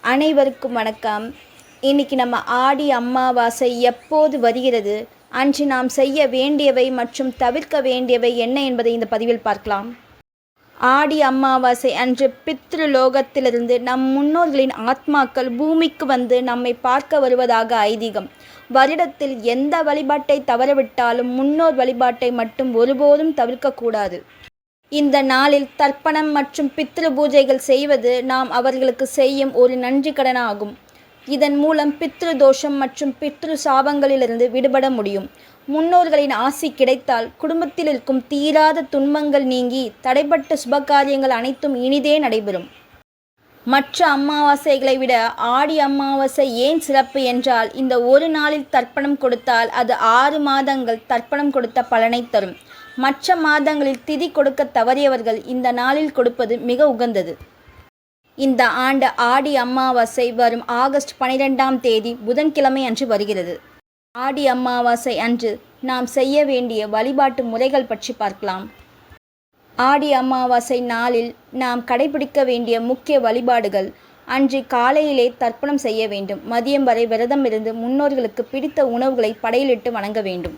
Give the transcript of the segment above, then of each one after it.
அனைவருக்கும் வணக்கம். இன்னைக்கு நம்ம ஆடி அமாவாசை எப்போது வருகிறது, அன்று நாம் செய்ய வேண்டியவை மற்றும் தவிர்க்க வேண்டியவை என்ன என்பதை இந்த பதிவில் பார்க்கலாம். ஆடி அமாவாசை அன்று பித்ருலோகத்திலிருந்து நம் முன்னோர்களின் ஆத்மாக்கள் பூமிக்கு வந்து நம்மை பார்க்க வருவதாக ஐதீகம். வருடத்தில் எந்த வழிபாட்டை தவறவிட்டாலும் முன்னோர் வழிபாட்டை மட்டும் ஒருபோதும் தவிர்க்கக்கூடாது. இந்த நாளில் தர்ப்பணம் மற்றும் பித்ரு பூஜைகள் செய்வது நாம் அவர்களுக்கு செய்யும் ஒரு நன்றி கடனாகும். இதன் மூலம் பித்ரு தோஷம் மற்றும் பித்ரு சாபங்களிலிருந்து விடுபட முடியும். முன்னோர்களின் ஆசி கிடைத்தால் குடும்பத்தில் இருக்கும் தீராத துன்பங்கள் நீங்கி தடைப்பட்ட சுபகாரியங்கள் அனைத்தும் இனிதே நடைபெறும். மற்ற அமாவாசைகளை விட ஆடி அமாவாசை ஏன் சிறப்பு என்றால், இந்த ஒரு நாளில் தர்ப்பணம் கொடுத்தால் அது 6 மாதங்கள் தர்ப்பணம் கொடுத்த பலனை தரும். மற்ற மாதங்களில் திதி கொடுக்க தவறியவர்கள் இந்த நாளில் கொடுப்பது மிக உகந்தது. இந்த ஆண்டு ஆடி அமாவாசை வரும் ஆகஸ்ட் 12ஆம் தேதி புதன்கிழமை அன்று வருகிறது. ஆடி அமாவாசை அன்று நாம் செய்ய வேண்டிய வழிபாட்டு முறைகள் பற்றி பார்க்கலாம். ஆடி அமாவாசை நாளில் நாம் கடைபிடிக்க வேண்டிய முக்கிய வழிபாடுகள்: அன்று காலையிலே தர்ப்பணம் செய்ய வேண்டும். மதியம் வரை விரதம் இருந்து முன்னோர்களுக்கு பிடித்த உணவுகளை படையிலிட்டு வணங்க வேண்டும்.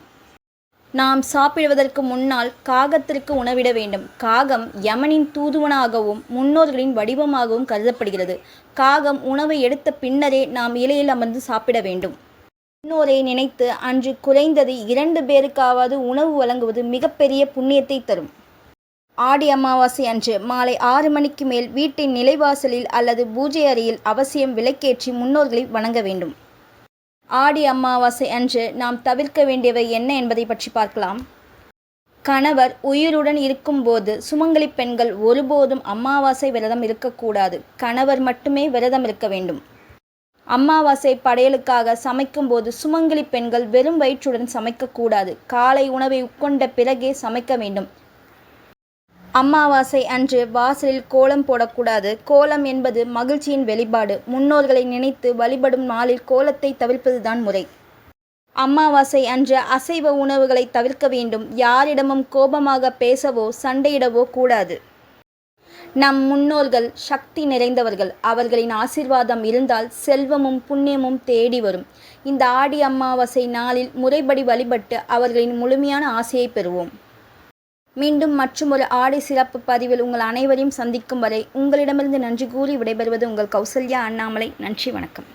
நாம் சாப்பிடுவதற்கு முன்னால் காகத்திற்கு உணவிட வேண்டும். காகம் யமனின் தூதுவனாகவும் முன்னோர்களின் வடிவமாகவும் கருதப்படுகிறது. காகம் உணவை எடுத்த பின்னரே நாம் இலையில் அமர்ந்து சாப்பிட வேண்டும். முன்னோரை நினைத்து அன்று குறைந்தது 2 பேருக்காவது உணவு வழங்குவது மிகப்பெரிய புண்ணியத்தை தரும். ஆடி அமாவாசை அன்று மாலை 6 மணிக்கு மேல் வீட்டின் நிலைவாசலில் அல்லது பூஜை அறையில் அவசியம் விளக்கேற்றி முன்னோர்களை வணங்க வேண்டும். ஆடி அமாவாசை அன்று நாம் தவிர்க்க வேண்டியவை என்ன என்பதை பற்றி பார்க்கலாம். கணவர் உயிருடன் இருக்கும்போது சுமங்கலி பெண்கள் ஒருபோதும் அமாவாசை விரதம் இருக்கக்கூடாது. கணவர் மட்டுமே விரதம் இருக்க வேண்டும். அமாவாசை படையலுக்காக சமைக்கும்போது சுமங்கலி பெண்கள் வெறும் வயிற்றுடன் சமைக்கக்கூடாது. காலை உணவை உட்கொண்ட பிறகே சமைக்க வேண்டும். அமாவாசை அன்று வாசலில் கோலம் போடக்கூடாது. கோலம் என்பது மகிழ்ச்சியின் வெளிப்பாடு. முன்னோர்களை நினைத்து வழிபடும் நாளில் கோலத்தை தவிர்ப்பதுதான் முறை. அமாவாசை அன்று அசைவ உணவுகளை தவிர்க்க வேண்டும். யாரிடமும் கோபமாக பேசவோ சண்டையிடவோ கூடாது. நம் முன்னோர்கள் சக்தி நிறைந்தவர்கள். அவர்களின் ஆசீர்வாதம் இருந்தால் செல்வமும் புண்ணியமும் தேடி வரும். இந்த ஆடி அமாவாசை நாளில் முறைப்படி வழிபட்டு அவர்களின் முழுமையான ஆசையை பெறுவோம். மீண்டும் மற்றுமொரு ஆடி சிறப்பு பதிவில் உங்கள் அனைவரையும் சந்திக்கும் வரை உங்களிடமிருந்து நன்றி கூறி விடைபெறுவது உங்கள் கௌசல்யா அண்ணாமலை. நன்றி, வணக்கம்.